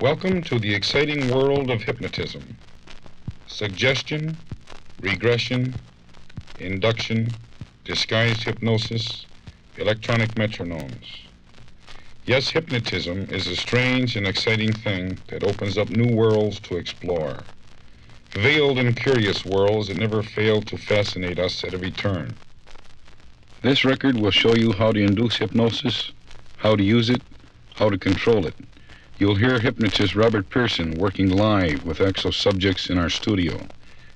Welcome to the exciting world of hypnotism. Suggestion, regression, induction, disguised hypnosis, electronic metronomes. Yes, hypnotism is a strange and exciting thing that opens up new worlds to explore. Veiled and curious worlds that never fail to fascinate us at every turn. This record will show you how to induce hypnosis, how to use it, how to control it. You'll hear hypnotist Robert Pearson working live with actual subjects in our studio.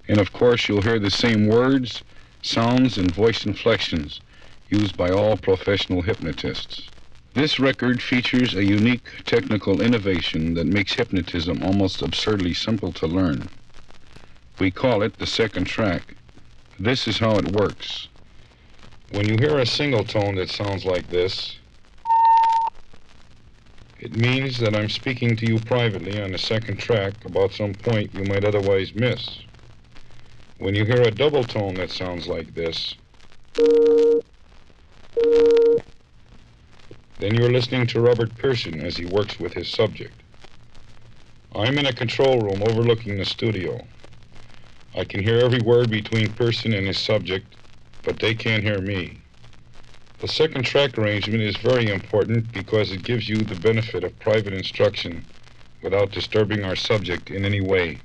And of course, you'll hear the same words, sounds, and voice inflections used by all professional hypnotists. This record features a unique technical innovation that makes hypnotism almost absurdly simple to learn. We call it the second track. This is how it works. When you hear a single tone that sounds like this, it means that I'm speaking to you privately on the second track about some point you might otherwise miss. When you hear a double tone that sounds like this, then you're listening to Robert Pearson as he works with his subject. I'm in a control room overlooking the studio. I can hear every word between Pearson and his subject, but they can't hear me. The second track arrangement is very important because it gives you the benefit of private instruction without disturbing our subject in any way.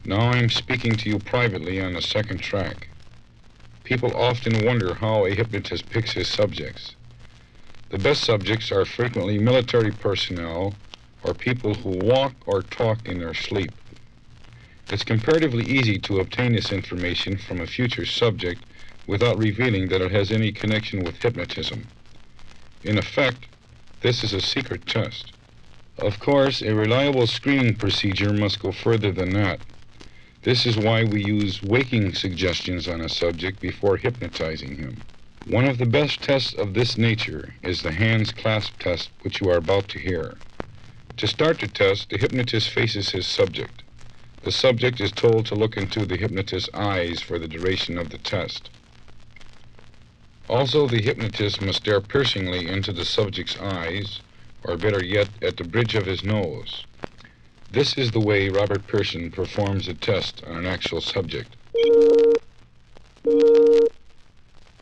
Now I'm speaking to you privately on the second track. People often wonder how a hypnotist picks his subjects. The best subjects are frequently military personnel or people who walk or talk in their sleep. It's comparatively easy to obtain this information from a future subject without revealing that it has any connection with hypnotism. In effect, this is a secret test. Of course, a reliable screening procedure must go further than that. This is why we use waking suggestions on a subject before hypnotizing him. One of the best tests of this nature is the hands clasp test, which you are about to hear. To start the test, the hypnotist faces his subject. The subject is told to look into the hypnotist's eyes for the duration of the test. Also, the hypnotist must stare piercingly into the subject's eyes, or better yet, at the bridge of his nose. This is the way Robert Pearson performs a test on an actual subject.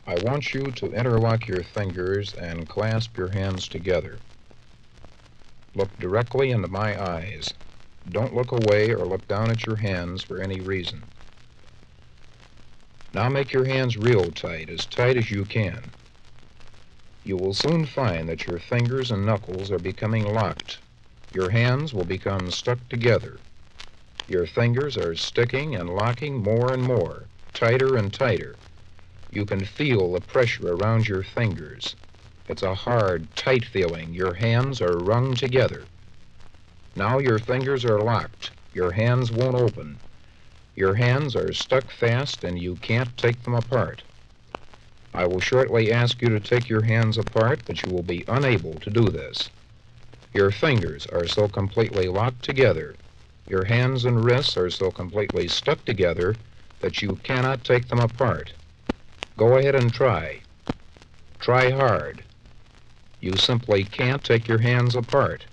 I want you to interlock your fingers and clasp your hands together. Look directly into my eyes. Don't look away or look down at your hands for any reason. Now make your hands real tight as you can. You will soon find that your fingers and knuckles are becoming locked. Your hands will become stuck together. Your fingers are sticking and locking more and more, tighter and tighter. You can feel the pressure around your fingers. It's a hard, tight feeling. Your hands are wrung together. Now your fingers are locked. Your hands won't open. Your hands are stuck fast and you can't take them apart. I will shortly ask you to take your hands apart, but you will be unable to do this. Your fingers are so completely locked together. Your hands and wrists are so completely stuck together that you cannot take them apart. Go ahead and try. Try hard. You simply can't take your hands apart.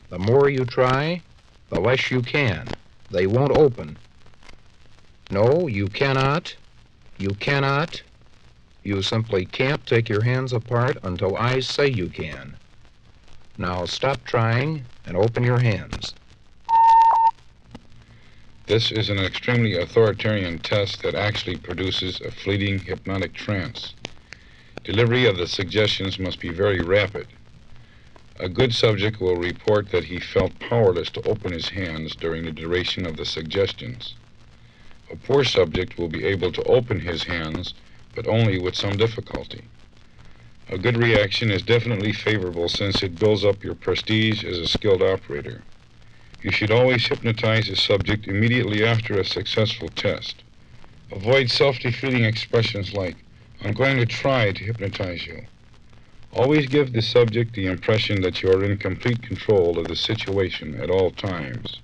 The more you try, the less you can. They won't open. No, you cannot. You cannot. You simply can't take your hands apart until I say you can. Now stop trying and open your hands. This is an extremely authoritarian test that actually produces a fleeting hypnotic trance. Delivery of the suggestions must be very rapid. A good subject will report that he felt powerless to open his hands during the duration of the suggestions. A poor subject will be able to open his hands, but only with some difficulty. A good reaction is definitely favorable since it builds up your prestige as a skilled operator. You should always hypnotize a subject immediately after a successful test. Avoid self-defeating expressions like, "I'm going to try to hypnotize you." Always give the subject the impression that you are in complete control of the situation at all times.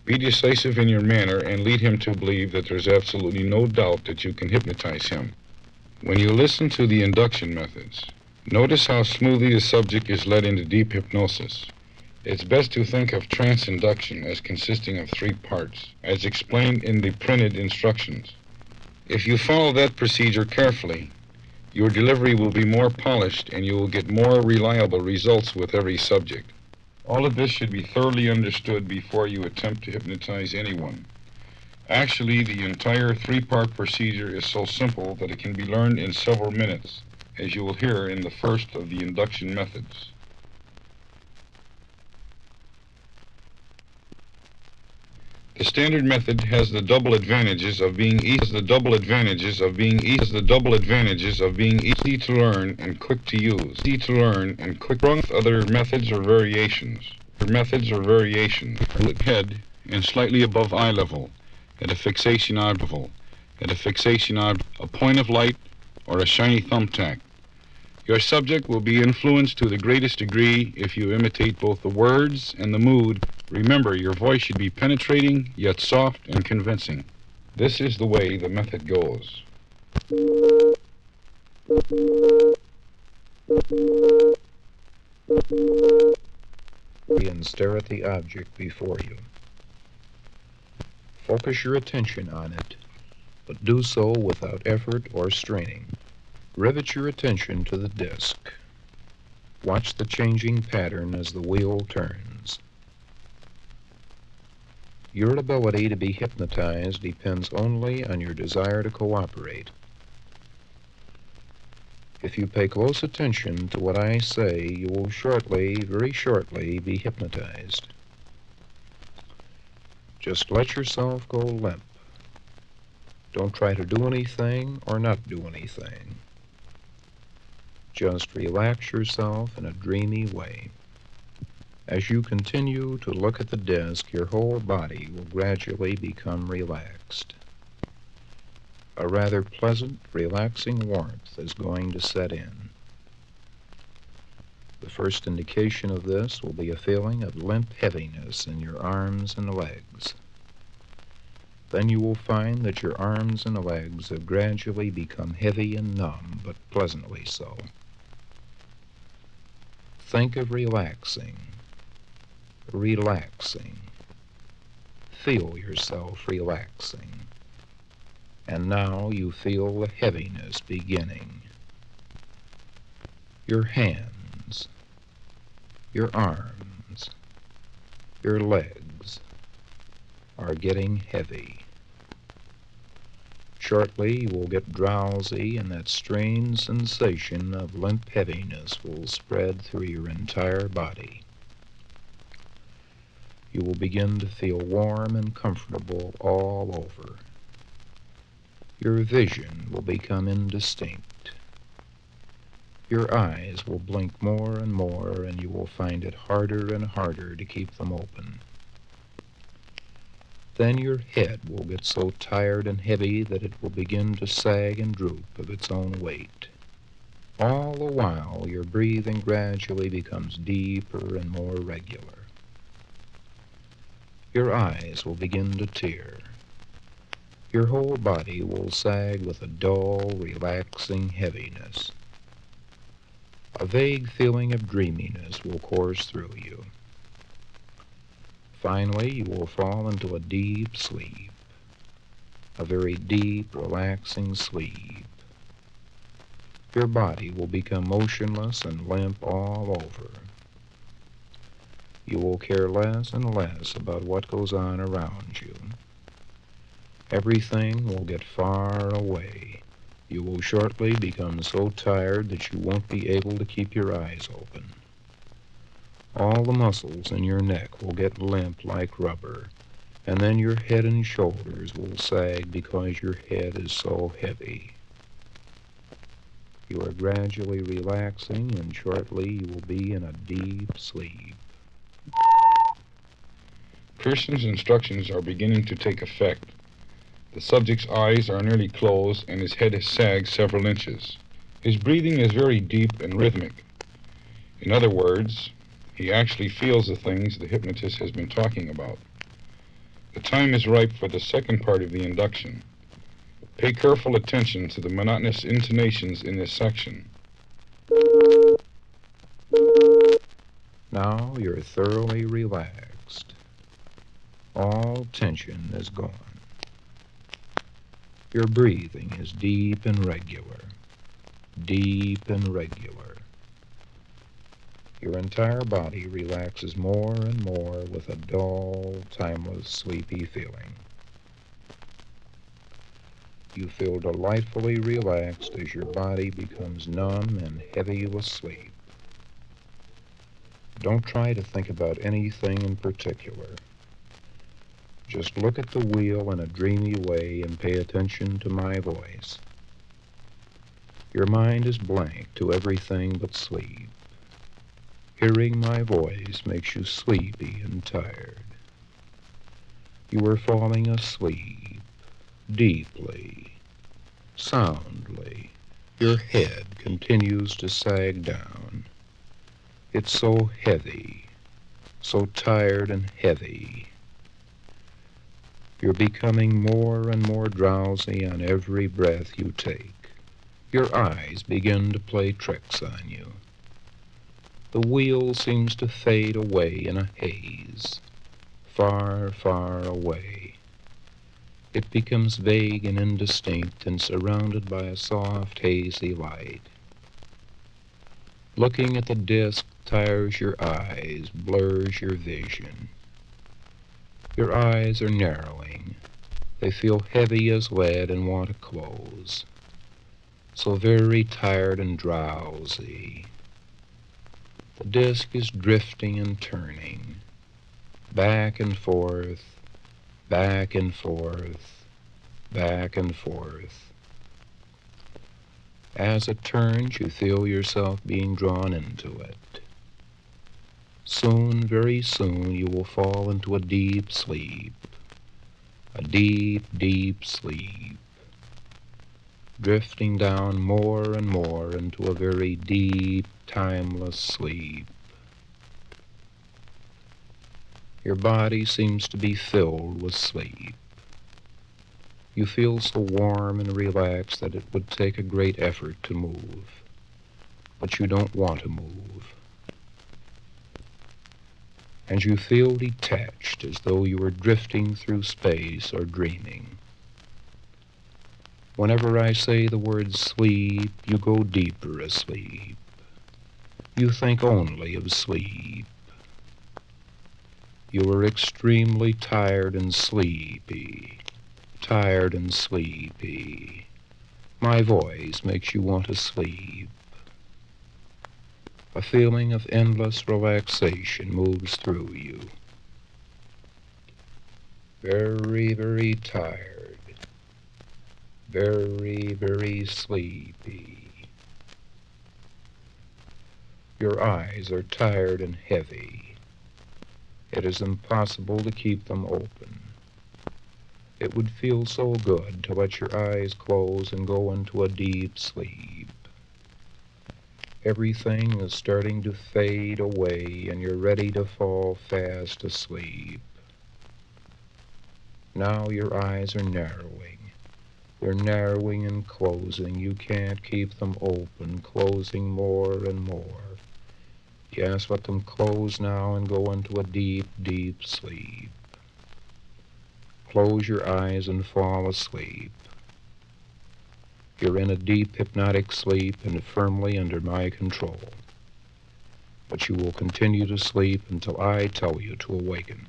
Be decisive in your manner and lead him to believe that there's absolutely no doubt that you can hypnotize him. When you listen to the induction methods, Notice how smoothly the subject is led into deep hypnosis. It's best to think of trance induction as consisting of 3 parts, as explained in the printed instructions. If you follow that procedure carefully, your delivery will be more polished and you will get more reliable results with every subject. All of this should be thoroughly understood before you attempt to hypnotize anyone. Actually, the entire 3-part procedure is so simple that it can be learned in several minutes, as you will hear in the first of the induction methods. The standard method has the double advantages of being easy to learn and quick to use. With other methods or variations. Head and slightly above eye level, at a fixation object, a point of light, or a shiny thumbtack. Your subject will be influenced to the greatest degree if you imitate both the words and the mood. Remember, your voice should be penetrating, yet soft and convincing. This is the way the method goes. And stare at the object before you. Focus your attention on it, but do so without effort or straining. Rivet your attention to the disc. Watch the changing pattern as the wheel turns. Your ability to be hypnotized depends only on your desire to cooperate. If you pay close attention to what I say, you will shortly, very shortly, be hypnotized. Just let yourself go limp. Don't try to do anything or not do anything. Just relax yourself in a dreamy way. As you continue to look at the disc, your whole body will gradually become relaxed. A rather pleasant, relaxing warmth is going to set in. The first indication of this will be a feeling of limp heaviness in your arms and legs. Then you will find that your arms and legs have gradually become heavy and numb, but pleasantly so. Think of relaxing. Relaxing. Feel yourself relaxing. And now you feel the heaviness beginning. Your hands, your arms, your legs are getting heavy. Shortly you will get drowsy, and that strange sensation of limp heaviness will spread through your entire body. You will begin to feel warm and comfortable all over. Your vision will become indistinct. Your eyes will blink more and more, and you will find it harder and harder to keep them open. Then your head will get so tired and heavy that it will begin to sag and droop of its own weight. All the while, your breathing gradually becomes deeper and more regular. Your eyes will begin to tear. Your whole body will sag with a dull, relaxing heaviness. A vague feeling of dreaminess will course through you. Finally, you will fall into a deep sleep, a very deep, relaxing sleep. Your body will become motionless and limp all over. You will care less and less about what goes on around you. Everything will get far away. You will shortly become so tired that you won't be able to keep your eyes open. All the muscles in your neck will get limp like rubber, and then your head and shoulders will sag because your head is so heavy. You are gradually relaxing, and shortly you will be in a deep sleep. Pearson's instructions are beginning to take effect. The subject's eyes are nearly closed, and his head has sagged several inches. His breathing is very deep and rhythmic. In other words, he actually feels the things the hypnotist has been talking about. The time is ripe for the second part of the induction. Pay careful attention to the monotonous intonations in this section. Now you're thoroughly relaxed. All tension is gone. Your breathing is deep and regular. Deep and regular. Your entire body relaxes more and more with a dull, timeless, sleepy feeling. You feel delightfully relaxed as your body becomes numb and heavy with sleep. Don't try to think about anything in particular. Just look at the wheel in a dreamy way and pay attention to my voice. Your mind is blank to everything but sleep. Hearing my voice makes you sleepy and tired. You are falling asleep, deeply, soundly. Your head continues to sag down. It's so heavy, so tired and heavy. You're becoming more and more drowsy on every breath you take. Your eyes begin to play tricks on you. The wheel seems to fade away in a haze, far, far away. It becomes vague and indistinct and surrounded by a soft, hazy light. Looking at the disk tires your eyes, blurs your vision. Your eyes are narrowing. They feel heavy as lead and want to close. So very tired and drowsy. The disk is drifting and turning, back and forth, back and forth, back and forth. As it turns, you feel yourself being drawn into it. Soon, very soon, you will fall into a deep sleep, a deep, deep sleep, drifting down more and more into a very deep, timeless sleep. Your body seems to be filled with sleep. You feel so warm and relaxed that it would take a great effort to move, but you don't want to move. And you feel detached as though you were drifting through space or dreaming. Whenever I say the word sleep, you go deeper asleep. You think only of sleep. You are extremely tired and sleepy. Tired and sleepy. My voice makes you want to sleep. A feeling of endless relaxation moves through you. Very, very tired. Very, very sleepy. Your eyes are tired and heavy. It is impossible to keep them open. It would feel so good to let your eyes close and go into a deep sleep. Everything is starting to fade away and you're ready to fall fast asleep. Now your eyes are narrowing. They're narrowing and closing. You can't keep them open, closing more and more. Yes, let them close now and go into a deep, deep sleep. Close your eyes and fall asleep. You're in a deep hypnotic sleep and firmly under my control. But you will continue to sleep until I tell you to awaken.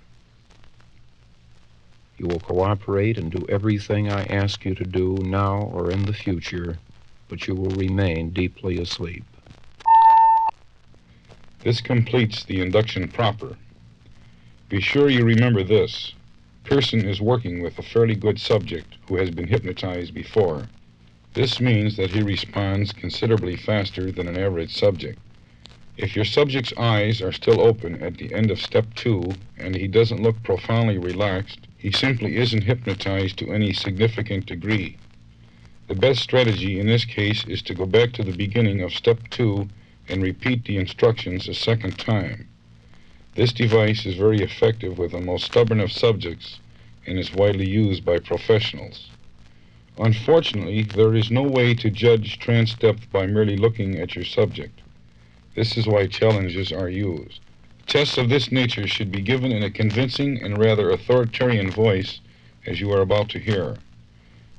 You will cooperate and do everything I ask you to do now or in the future, but you will remain deeply asleep. This completes the induction proper. Be sure you remember this. Pearson is working with a fairly good subject who has been hypnotized before. This means that he responds considerably faster than an average subject. If your subject's eyes are still open at the end of step 2 and he doesn't look profoundly relaxed, he simply isn't hypnotized to any significant degree. The best strategy in this case is to go back to the beginning of step 2 and repeat the instructions a second time. This device is very effective with the most stubborn of subjects and is widely used by professionals. Unfortunately, there is no way to judge trance depth by merely looking at your subject. This is why challenges are used. Tests of this nature should be given in a convincing and rather authoritarian voice, as you are about to hear.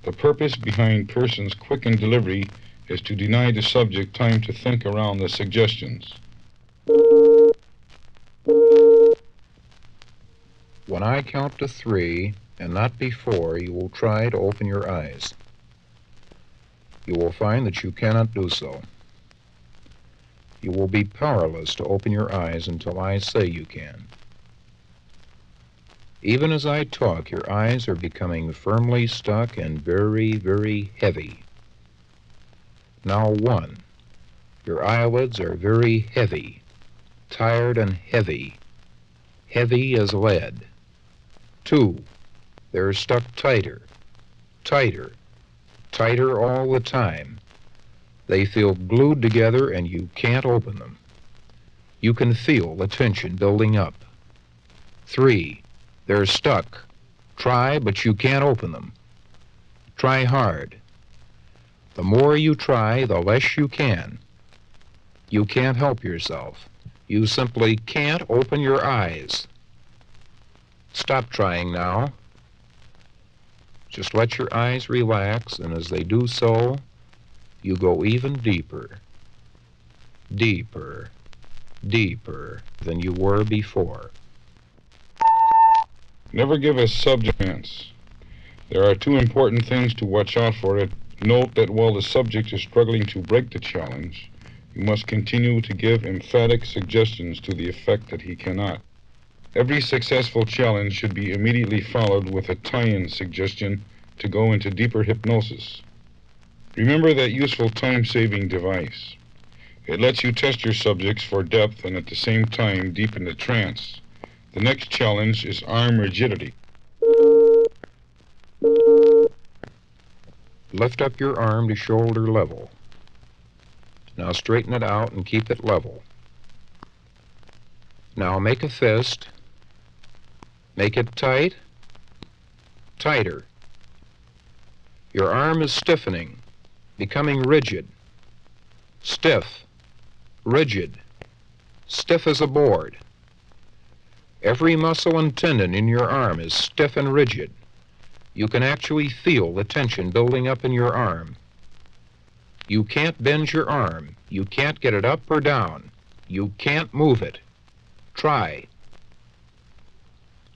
The purpose behind Pearson's quickened delivery is to deny the subject time to think around the suggestions. When I count to 3, and not before, you will try to open your eyes. You will find that you cannot do so. You will be powerless to open your eyes until I say you can. Even as I talk, your eyes are becoming firmly stuck and very, very heavy. Now 1, your eyelids are very heavy, tired and heavy, heavy as lead. 2, they're stuck tighter, tighter, tighter all the time. They feel glued together and you can't open them. You can feel the tension building up. 3, they're stuck. Try, but you can't open them. Try hard. The more you try, the less you can. You can't help yourself. You simply can't open your eyes. Stop trying now. Just let your eyes relax, and as they do so, you go even deeper, deeper, deeper than you were before. Never give a subject a chance. There are 2 important things to watch out for. Note that while the subject is struggling to break the challenge, you must continue to give emphatic suggestions to the effect that he cannot. Every successful challenge should be immediately followed with a tie-in suggestion to go into deeper hypnosis. Remember that useful time-saving device. It lets you test your subjects for depth and at the same time deepen the trance. The next challenge is arm rigidity. Lift up your arm to shoulder level. Now straighten it out and keep it level. Now make a fist. Make it tight, tighter. Your arm is stiffening, becoming rigid. Stiff, rigid, stiff as a board. Every muscle and tendon in your arm is stiff and rigid. You can actually feel the tension building up in your arm. You can't bend your arm. You can't get it up or down. You can't move it. Try.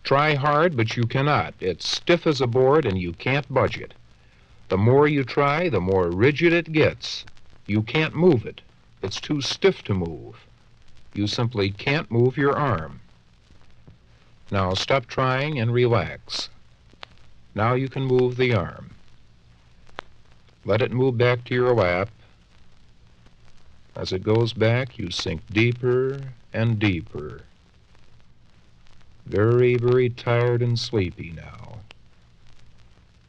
Try hard, but you cannot. It's stiff as a board and you can't budge it. The more you try, the more rigid it gets. You can't move it. It's too stiff to move. You simply can't move your arm. Now stop trying and relax. Now you can move the arm. Let it move back to your lap. As it goes back, you sink deeper and deeper. Very, very tired and sleepy now.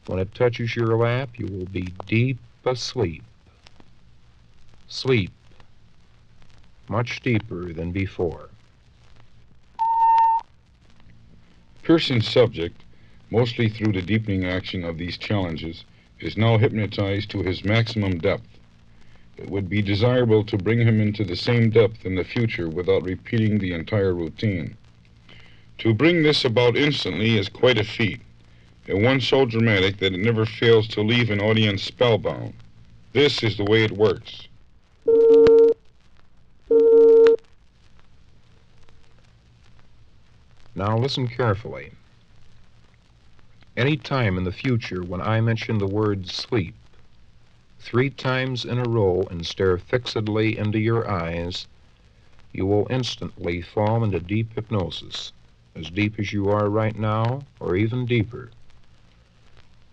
When it touches your lap, you will be deep asleep. Sleep, much deeper than before. Pearson's subject, mostly through the deepening action of these challenges, is now hypnotized to his maximum depth. It would be desirable to bring him into the same depth in the future without repeating the entire routine. To bring this about instantly is quite a feat, and one so dramatic that it never fails to leave an audience spellbound. This is the way it works. Now listen carefully. Any time in the future when I mention the word sleep 3 times in a row and stare fixedly into your eyes, you will instantly fall into deep hypnosis, as deep as you are right now, or even deeper.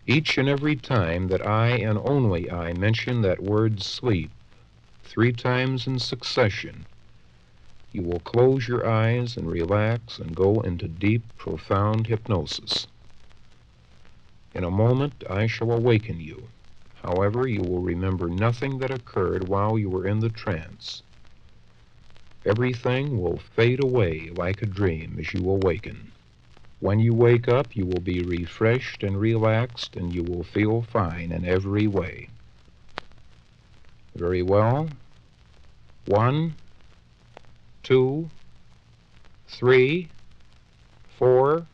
Each and every time that I and only I mention that word sleep 3 times in succession, you will close your eyes and relax and go into deep, profound hypnosis. In a moment, I shall awaken you. However, you will remember nothing that occurred while you were in the trance. Everything will fade away like a dream as you awaken. When you wake up, you will be refreshed and relaxed, and you will feel fine in every way. Very well. 1, 2, 3, 4,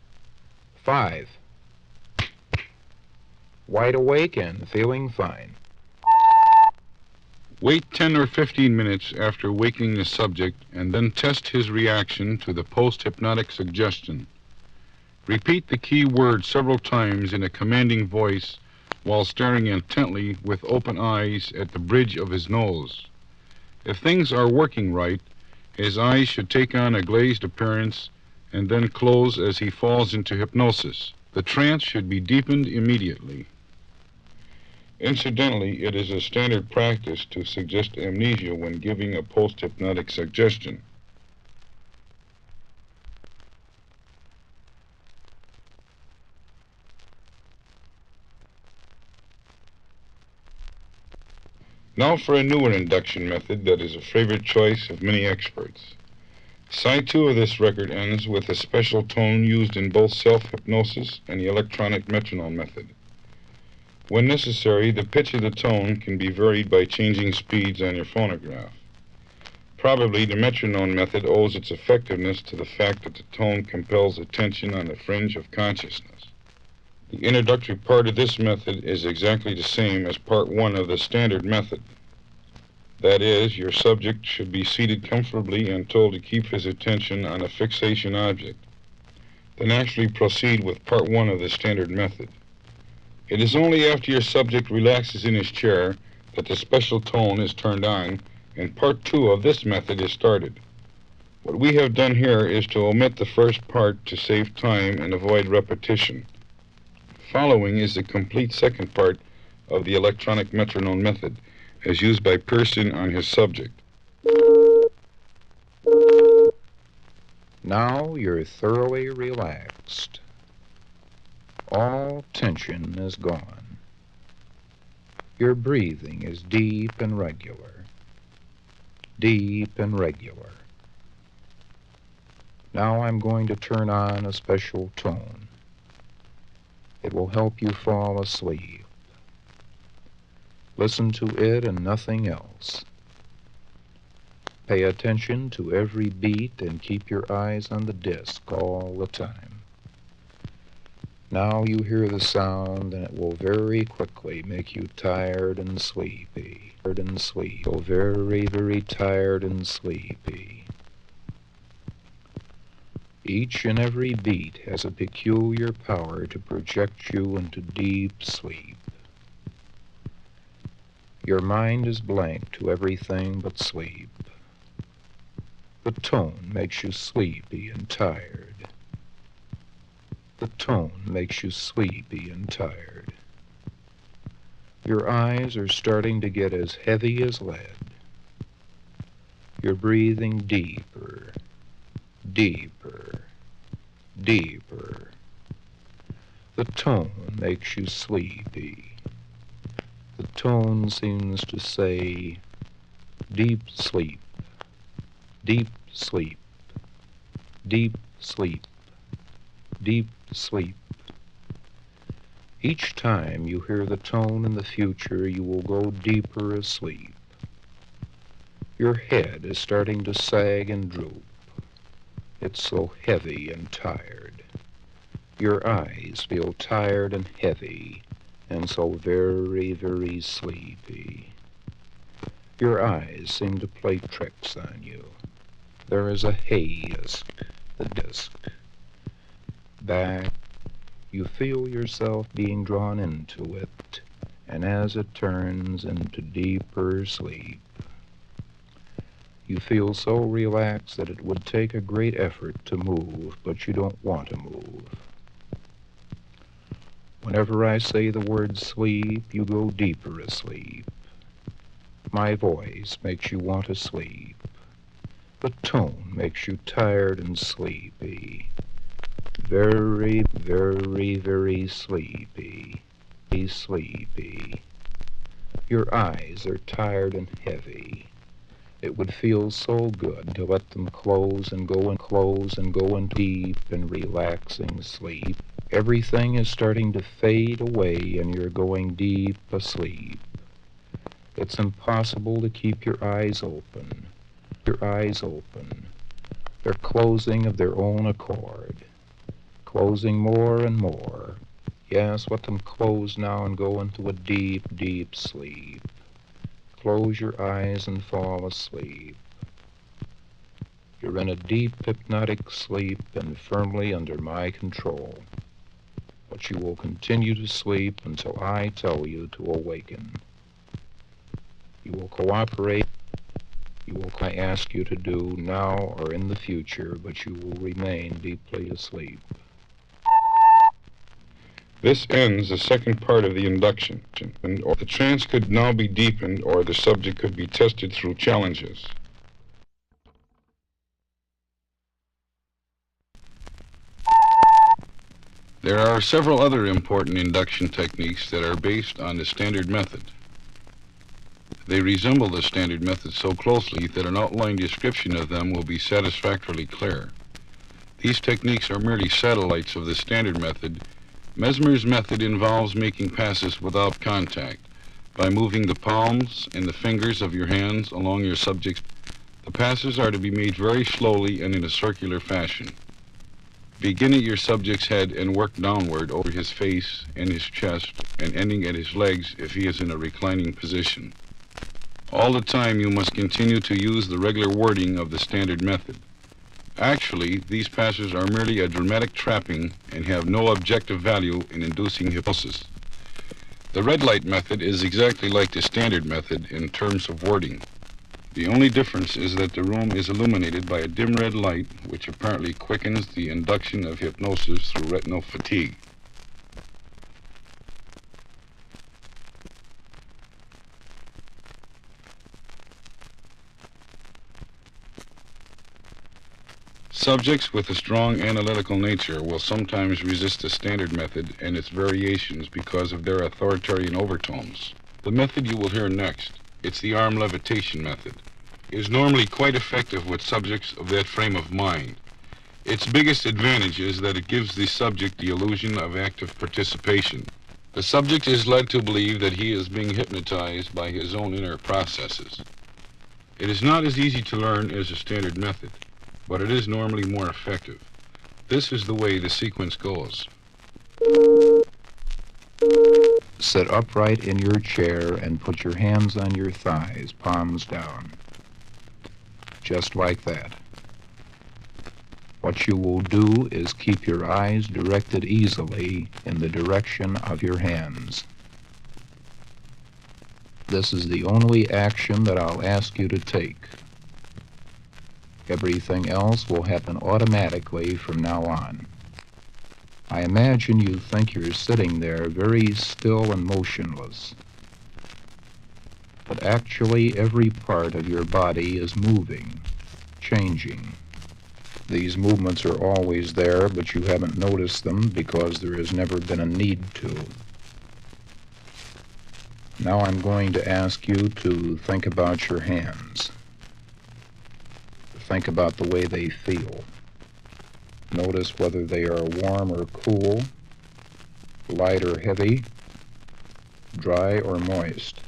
5. Wide awake and feeling fine. Wait 10 or 15 minutes after waking the subject and then test his reaction to the post-hypnotic suggestion. Repeat the key word several times in a commanding voice while staring intently with open eyes at the bridge of his nose. If things are working right, his eyes should take on a glazed appearance and then close as he falls into hypnosis. The trance should be deepened immediately. Incidentally, it is a standard practice to suggest amnesia when giving a post-hypnotic suggestion. Now for a newer induction method that is a favorite choice of many experts. Side 2 of this record ends with a special tone used in both self-hypnosis and the electronic metronome method. When necessary, the pitch of the tone can be varied by changing speeds on your phonograph. Probably the metronome method owes its effectiveness to the fact that the tone compels attention on the fringe of consciousness. The introductory part of this method is exactly the same as part 1 of the standard method. That is, your subject should be seated comfortably and told to keep his attention on a fixation object. Then actually proceed with part 1 of the standard method. It is only after your subject relaxes in his chair that the special tone is turned on and part 2 of this method is started. What we have done here is to omit the first part to save time and avoid repetition. Following is the complete second part of the electronic metronome method, as used by Pearson on his subject. Now you're thoroughly relaxed. All tension is gone. Your breathing is deep and regular. Deep and regular. Now I'm going to turn on a special tone. It will help you fall asleep. Listen to it and nothing else. Pay attention to every beat and keep your eyes on the disc all the time. Now you hear the sound and it will very quickly make you tired and sleepy. So very, very tired and sleepy. Each and every beat has a peculiar power to project you into deep sleep. Your mind is blank to everything but sleep. The tone makes you sleepy and tired. The tone makes you sleepy and tired. Your eyes are starting to get as heavy as lead. You're breathing deeper, deeper, deeper. The tone makes you sleepy. The tone seems to say, deep sleep, deep sleep, deep sleep, deep sleep. Each time you hear the tone in the future, you will go deeper asleep. Your head is starting to sag and droop. It's so heavy and tired. Your eyes feel tired and heavy, and so very, very sleepy. Your eyes seem to play tricks on you. There is a haze, the disc. Back, you feel yourself being drawn into it, and as it turns into deeper sleep, you feel so relaxed that it would take a great effort to move, but you don't want to move. Whenever I say the word sleep, you go deeper asleep. My voice makes you want to sleep. The tone makes you tired and sleepy. Very, very, very sleepy. Sleepy. Your eyes are tired and heavy. It would feel so good to let them close and go into deep and relaxing sleep. Everything is starting to fade away and you're going deep asleep. It's impossible to keep your eyes open. Your eyes open. They're closing of their own accord. Closing more and more. Yes, let them close now and go into a deep, deep sleep. Close your eyes and fall asleep. You're in a deep hypnotic sleep and firmly under my control. But you will continue to sleep until I tell you to awaken. You will cooperate. You will I ask you to do now or in the future, but you will remain deeply asleep. This ends the second part of the induction, and the trance could now be deepened or the subject could be tested through challenges. There are several other important induction techniques that are based on the standard method. They resemble the standard method so closely that an outline description of them will be satisfactorily clear. These techniques are merely satellites of the standard method. Mesmer's method involves making passes without contact by moving the palms and the fingers of your hands along your subject's. The passes are to be made very slowly and in a circular fashion. Begin at your subject's head and work downward over his face and his chest and ending at his legs if he is in a reclining position. All the time you must continue to use the regular wording of the standard method. Actually, these passes are merely a dramatic trapping and have no objective value in inducing hypnosis. The red light method is exactly like the standard method in terms of wording. The only difference is that the room is illuminated by a dim red light, which apparently quickens the induction of hypnosis through retinal fatigue. Subjects with a strong analytical nature will sometimes resist the standard method and its variations because of their authoritarian overtones. The method you will hear next, it's the arm levitation method, is normally quite effective with subjects of that frame of mind. Its biggest advantage is that it gives the subject the illusion of active participation. The subject is led to believe that he is being hypnotized by his own inner processes. It is not as easy to learn as a standard method, but it is normally more effective. This is the way the sequence goes. Sit upright in your chair and put your hands on your thighs, palms down. Just like that. What you will do is keep your eyes directed easily in the direction of your hands. This is the only action that I'll ask you to take. Everything else will happen automatically from now on. I imagine you think you're sitting there very still and motionless. But actually every part of your body is moving, changing. These movements are always there, but you haven't noticed them because there has never been a need to. Now I'm going to ask you to think about your hands. Think about the way they feel. Notice whether they are warm or cool, light or heavy, dry or moist.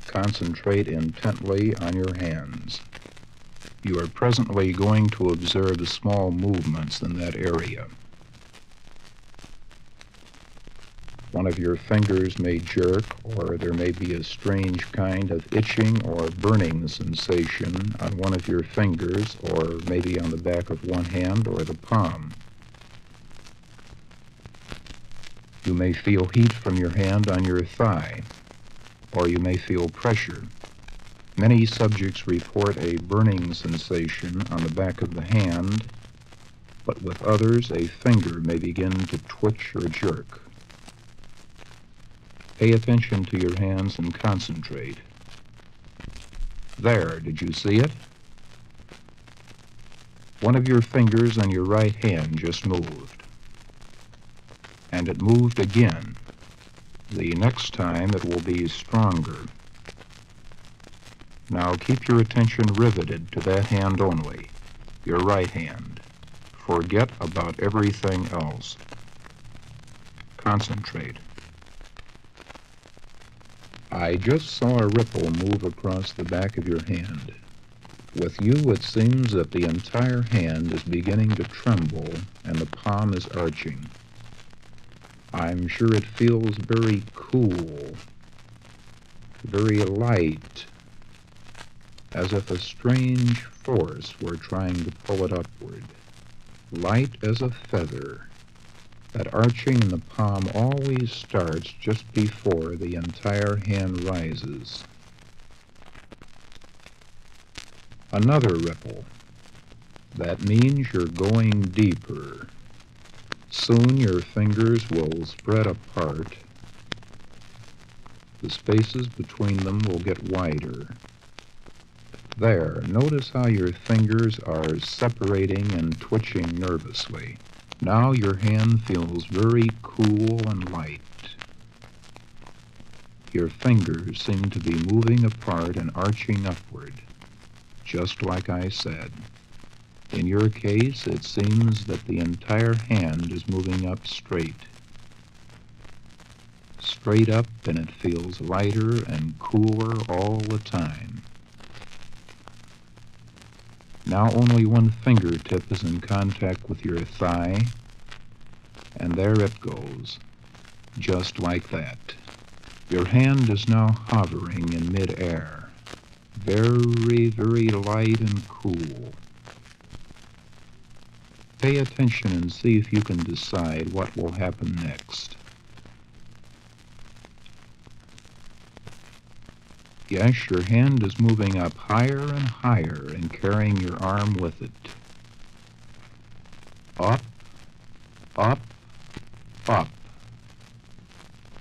Concentrate intently on your hands. You are presently going to observe small movements in that area. One of your fingers may jerk, or there may be a strange kind of itching or burning sensation on one of your fingers, or maybe on the back of one hand or the palm. You may feel heat from your hand on your thigh, or you may feel pressure. Many subjects report a burning sensation on the back of the hand, but with others a finger may begin to twitch or jerk. Pay attention to your hands and concentrate. There, did you see it? One of your fingers on your right hand just moved. And it moved again. The next time it will be stronger. Now keep your attention riveted to that hand only, your right hand. Forget about everything else. Concentrate. I just saw a ripple move across the back of your hand. With you, it seems that the entire hand is beginning to tremble and the palm is arching. I'm sure it feels very cool, very light, as if a strange force were trying to pull it upward. Light as a feather. That arching in the palm always starts just before the entire hand rises. Another ripple. That means you're going deeper. Soon your fingers will spread apart. The spaces between them will get wider. There, notice how your fingers are separating and twitching nervously. Now your hand feels very cool and light. Your fingers seem to be moving apart and arching upward, just like I said. In your case, it seems that the entire hand is moving up straight. Straight up, and it feels lighter and cooler all the time. Now only one fingertip is in contact with your thigh, and there it goes, just like that. Your hand is now hovering in mid-air, very, very light and cool. Pay attention and see if you can decide what will happen next. Yes, your hand is moving up higher and higher and carrying your arm with it. Up, up, up.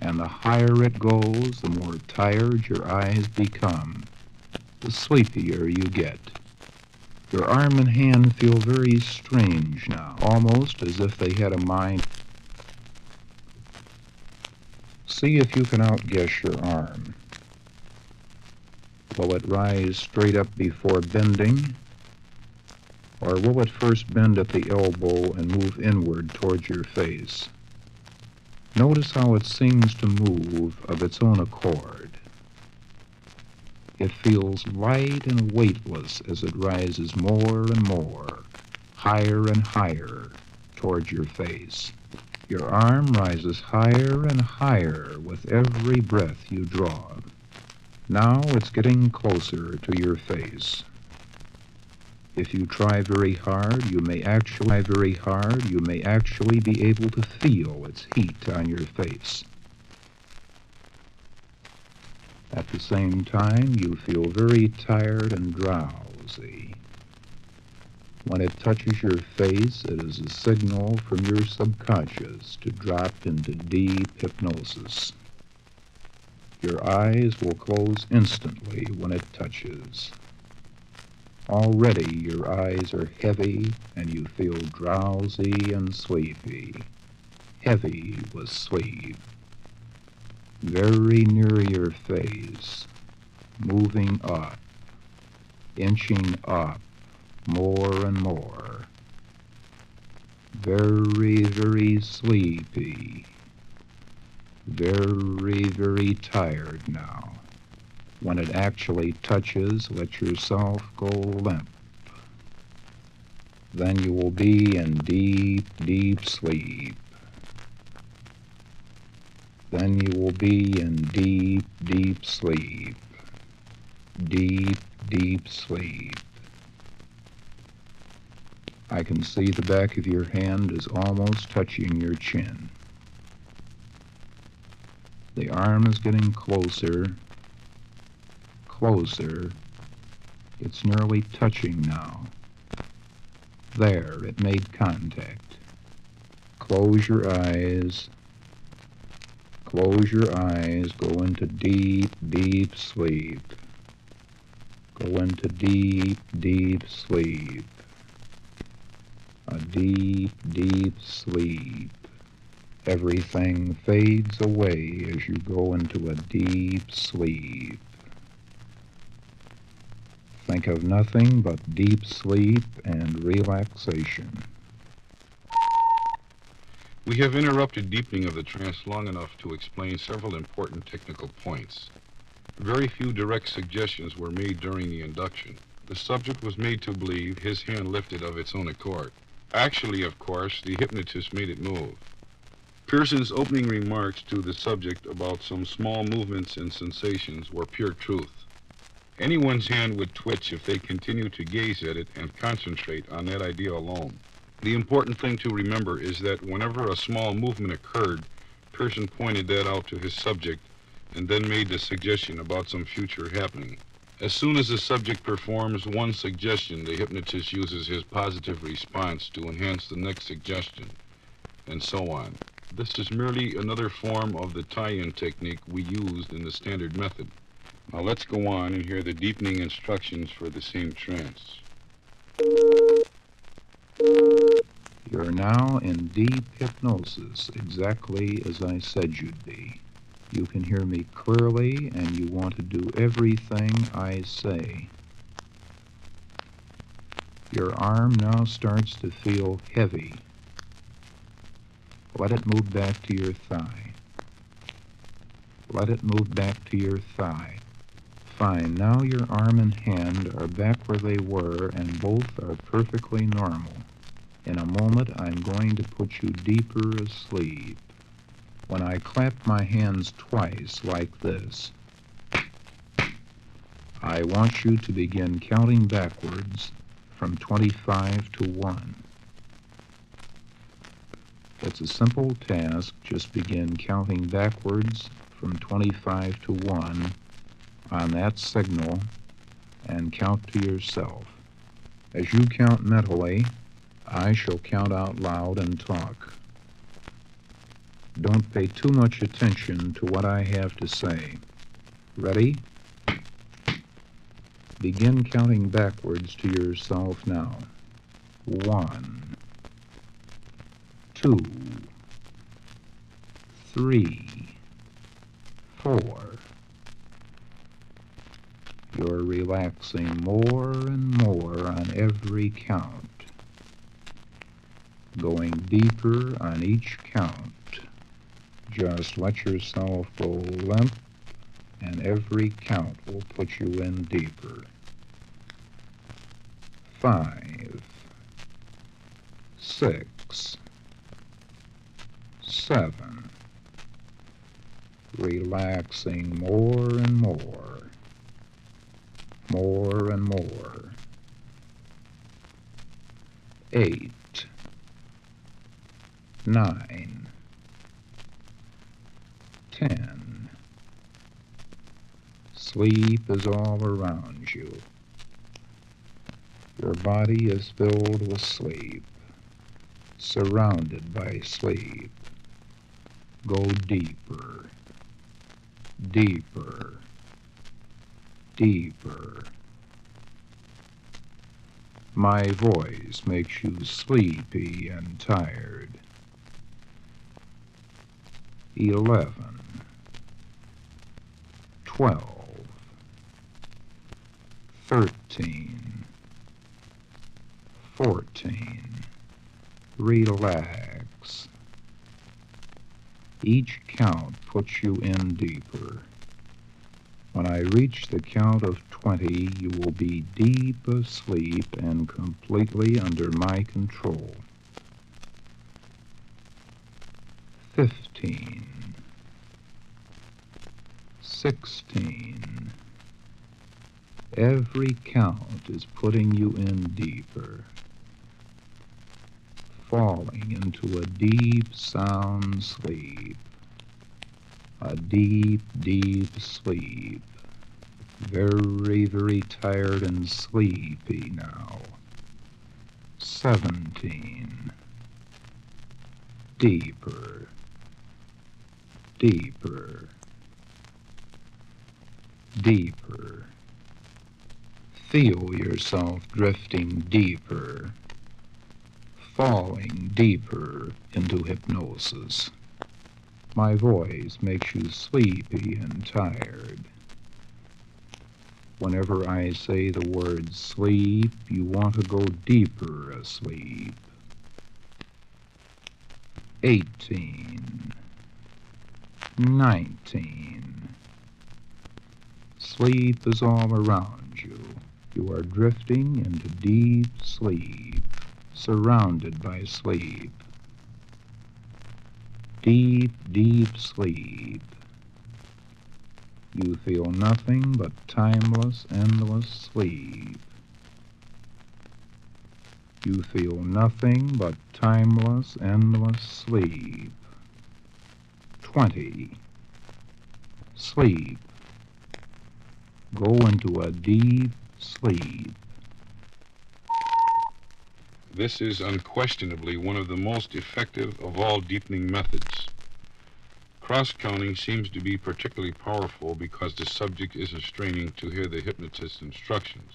And the higher it goes, the more tired your eyes become, the sleepier you get. Your arm and hand feel very strange now, almost as if they had a mind. See if you can outguess your arm. Will it rise straight up before bending? Or will it first bend at the elbow and move inward towards your face? Notice how it seems to move of its own accord. It feels light and weightless as it rises more and more, higher and higher towards your face. Your arm rises higher and higher with every breath you draw. Now it's getting closer to your face. If you try very hard, you may actually be able to feel its heat on your face. At the same time, you feel very tired and drowsy. When it touches your face, it is a signal from your subconscious to drop into deep hypnosis. Your eyes will close instantly when it touches. Already your eyes are heavy and you feel drowsy and sleepy, heavy with sleep. Very near your face, moving up, inching up more and more. Very, very sleepy. Very, very tired now. When it actually touches, let yourself go limp. Then you will be in deep, deep sleep. Then you will be in deep, deep sleep. Deep, deep sleep. I can see the back of your hand is almost touching your chin. The arm is getting closer, closer. It's nearly touching now. There, it made contact. Close your eyes. Close your eyes. Go into deep, deep sleep. Go into deep, deep sleep. A deep, deep sleep. Everything fades away as you go into a deep sleep. Think of nothing but deep sleep and relaxation. We have interrupted deepening of the trance long enough to explain several important technical points. Very few direct suggestions were made during the induction. The subject was made to believe his hand lifted of its own accord. Actually, of course, the hypnotist made it move. Pearson's opening remarks to the subject about some small movements and sensations were pure truth. Anyone's hand would twitch if they continued to gaze at it and concentrate on that idea alone. The important thing to remember is that whenever a small movement occurred, Pearson pointed that out to his subject and then made the suggestion about some future happening. As soon as the subject performs one suggestion, the hypnotist uses his positive response to enhance the next suggestion, and so on. This is merely another form of the tie-in technique we used in the standard method. Now let's go on and hear the deepening instructions for the same trance. You're now in deep hypnosis, exactly as I said you'd be. You can hear me clearly, and you want to do everything I say. Your arm now starts to feel heavy. Let it move back to your thigh. Let it move back to your thigh. Fine. Now your arm and hand are back where they were, and both are perfectly normal. In a moment, I'm going to put you deeper asleep. When I clap my hands twice like this, I want you to begin counting backwards from 25 to 1. It's a simple task. Just begin counting backwards from 25 to 1 on that signal and count to yourself. As you count mentally, I shall count out loud and talk. Don't pay too much attention to what I have to say. Ready? Begin counting backwards to yourself now. 1, 2, 3, 4. You're relaxing more and more on every count, going deeper on each count. Just let yourself go limp, and every count will put you in deeper. 5, 6, 7. Relaxing more and more, more and more. 8, 9, 10. Sleep is all around you. Your body is filled with sleep, surrounded by sleep. Go deeper, deeper, deeper. My voice makes you sleepy and tired. 11, 12, 13, 14. Relax. Each count puts you in deeper. When I reach the count of 20, you will be deep asleep and completely under my control. 15, 16. Every count is putting you in deeper, falling into a deep sound sleep, a deep, deep sleep. Very, very tired and sleepy now. 17. Deeper, deeper, deeper. Feel yourself drifting deeper, falling deeper into hypnosis. My voice makes you sleepy and tired. Whenever I say the word sleep, you want to go deeper asleep. 18, 19. Sleep is all around you. You are drifting into deep sleep, surrounded by sleep. Deep, deep sleep. You feel nothing but timeless, endless sleep. You feel nothing but timeless, endless sleep. 20. Sleep. Go into a deep sleep. This is unquestionably one of the most effective of all deepening methods. Cross-counting seems to be particularly powerful because the subject isn't straining to hear the hypnotist's instructions.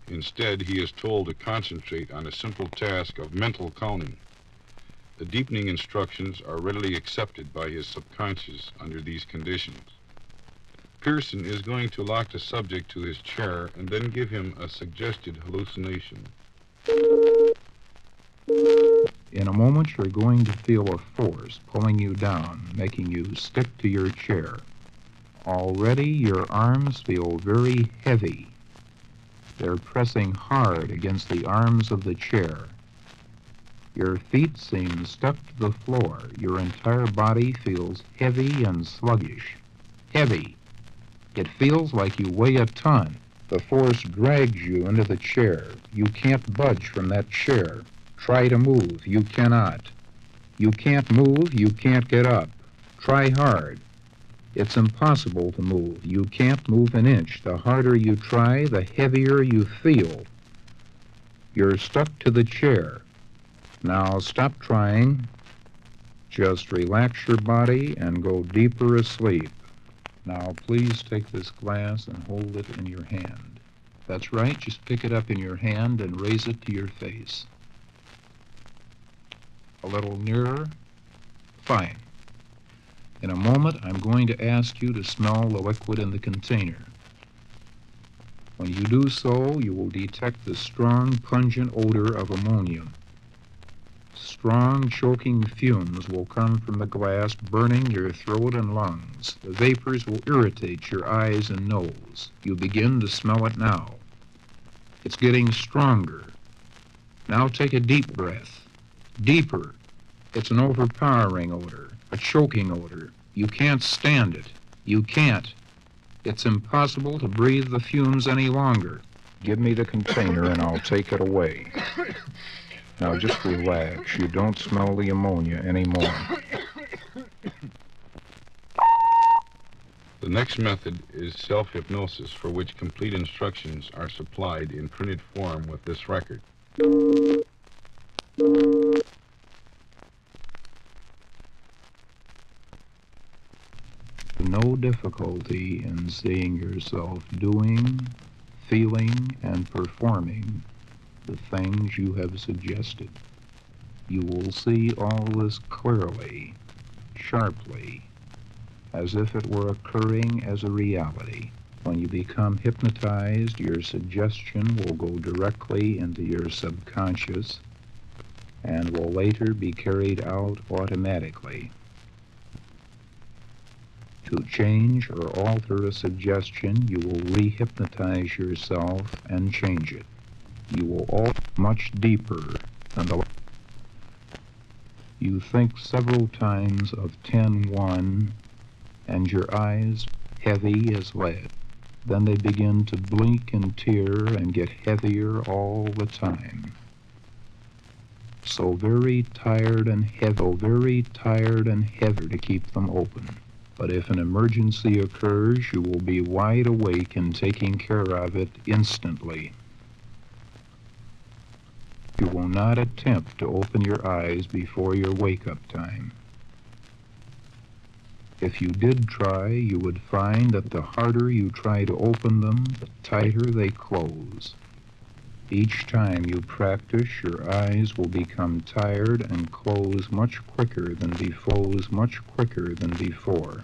Instead, he is told to concentrate on a simple task of mental counting. The deepening instructions are readily accepted by his subconscious under these conditions. Pearson is going to lock the subject to his chair and then give him a suggested hallucination. In a moment, you're going to feel a force pulling you down, making you stick to your chair. Already, your arms feel very heavy. They're pressing hard against the arms of the chair. Your feet seem stuck to the floor. Your entire body feels heavy and sluggish. Heavy. It feels like you weigh a ton. The force drags you into the chair. You can't budge from that chair. Try to move. You cannot. You can't move. You can't get up. Try hard. It's impossible to move. You can't move an inch. The harder you try, the heavier you feel. You're stuck to the chair. Now stop trying. Just relax your body and go deeper asleep. Now please take this glass and hold it in your hand. That's right. Just pick it up in your hand and raise it to your face. A little nearer. Fine. In a moment, I'm going to ask you to smell the liquid in the container. When you do so, you will detect the strong, pungent odor of ammonia. Strong, choking fumes will come from the glass, burning your throat and lungs. The vapors will irritate your eyes and nose. You begin to smell it now. It's getting stronger. Now take a deep breath. Deeper. It's an overpowering odor, a choking odor. You can't stand it. You can't. It's impossible to breathe the fumes any longer. Give me the container and I'll take it away. Now just relax. You don't smell the ammonia anymore. The next method is self-hypnosis, for which complete instructions are supplied in printed form with this record. No difficulty in seeing yourself doing, feeling, and performing the things you have suggested. You will see all this clearly, sharply, as if it were occurring as a reality. When you become hypnotized, your suggestion will go directly into your subconscious and will later be carried out automatically. To change or alter a suggestion, you will re-hypnotize yourself and change it. You will all much deeper than the. You think several times of 10-1 and your eyes heavy as lead. Then they begin to blink and tear and get heavier all the time. So very tired and heavy to keep them open. But if an emergency occurs, you will be wide awake and taking care of it instantly. You will not attempt to open your eyes before your wake-up time. If you did try, you would find that the harder you try to open them, the tighter they close. Each time you practice, your eyes will become tired and close much quicker than before.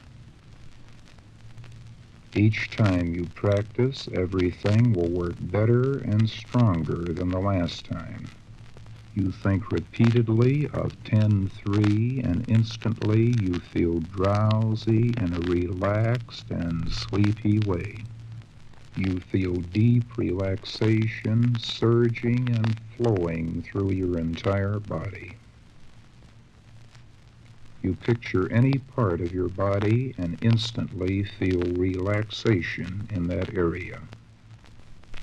Each time you practice, everything will work better and stronger than the last time. You think repeatedly of 10-3, and instantly you feel drowsy in a relaxed and sleepy way. You feel deep relaxation surging and flowing through your entire body. You picture any part of your body and instantly feel relaxation in that area.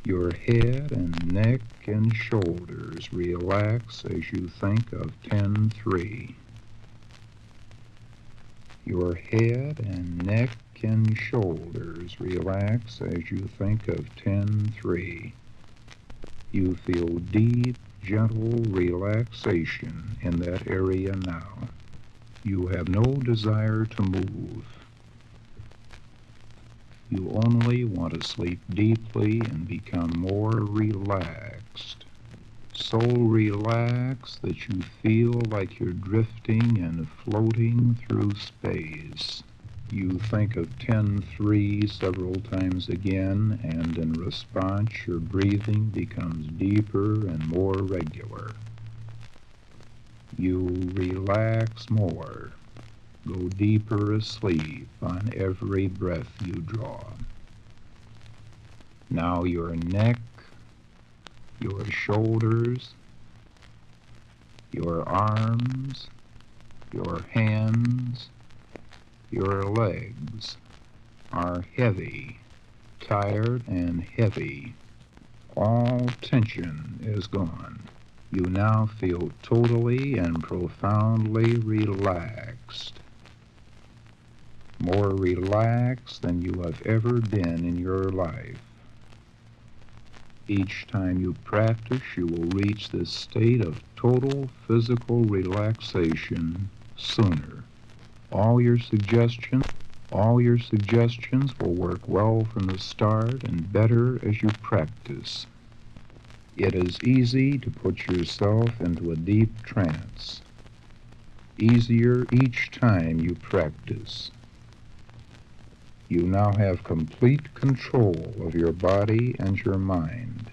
Your head and neck and shoulders relax as you think of 10-3. Your head and neck and shoulders relax as you think of 10-3. You feel deep, gentle relaxation in that area now. You have no desire to move. You only want to sleep deeply and become more relaxed. So relaxed that you feel like you're drifting and floating through space. You think of 10-3 several times again, and in response your breathing becomes deeper and more regular. You relax more. Go deeper asleep on every breath you draw. Now your neck, your shoulders, your arms, your hands, your legs are heavy, tired and heavy. All tension is gone. You now feel totally and profoundly relaxed. More relaxed than you have ever been in your life. Each time you practice, you will reach this state of total physical relaxation sooner. All your suggestions will work well from the start and better as you practice. It is easy to put yourself into a deep trance. Easier each time you practice. You now have complete control of your body and your mind.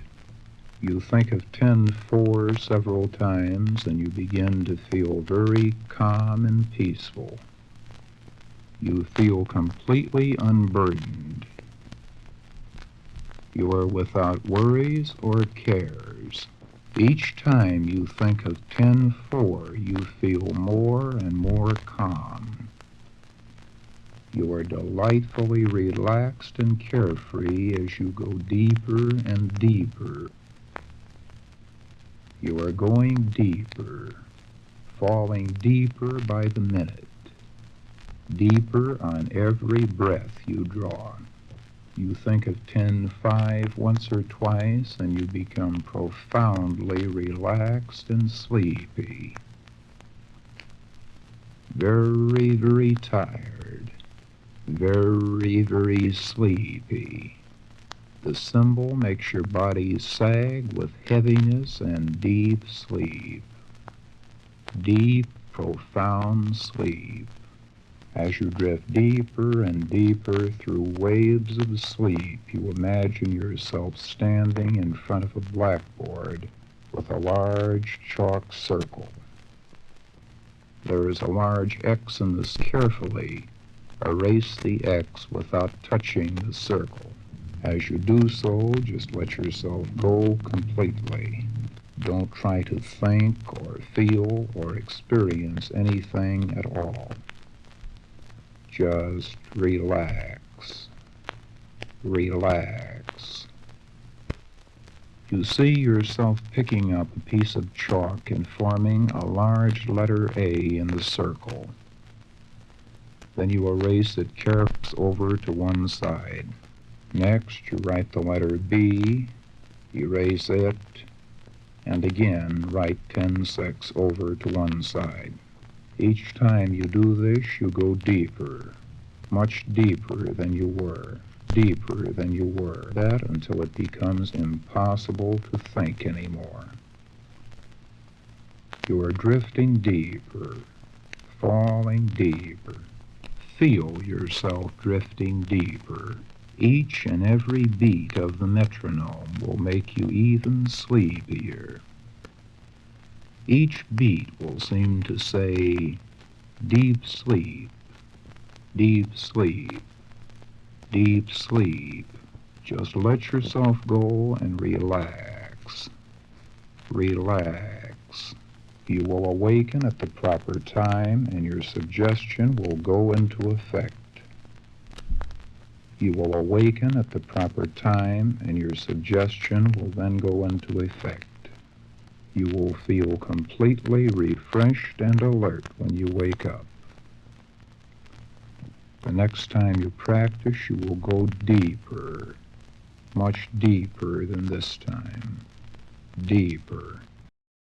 You think of 10-4 several times and you begin to feel very calm and peaceful. You feel completely unburdened. You are without worries or cares. Each time you think of 10-4, you feel more and more calm. You are delightfully relaxed and carefree as you go deeper and deeper. You are going deeper, falling deeper by the minute, deeper on every breath you draw. You think of 10-5 once or twice and you become profoundly relaxed and sleepy. Very, very tired. Very, very sleepy. The symbol makes your body sag with heaviness and deep sleep. Deep, profound sleep. As you drift deeper and deeper through waves of sleep, you imagine yourself standing in front of a blackboard with a large chalk circle. There is a large X in this. Carefully erase the X without touching the circle. As you do so, just let yourself go completely. Don't try to think or feel or experience anything at all. Just relax. Relax. You see yourself picking up a piece of chalk and forming a large letter A in the circle. Then you erase it carefully over to one side. Next, you write the letter B, erase it, and again write 10-6 over to one side. Each time you do this, you go deeper, much deeper than you were, deeper than you were. That until it becomes impossible to think anymore. You are drifting deeper, falling deeper. Feel yourself drifting deeper. Each and every beat of the metronome will make you even sleepier. Each beat will seem to say, deep sleep, deep sleep, deep sleep. Just let yourself go and relax. Relax. You will awaken at the proper time and your suggestion will go into effect. You will awaken at the proper time and your suggestion will then go into effect. You will feel completely refreshed and alert when you wake up. The next time you practice, you will go deeper, much deeper than this time. Deeper.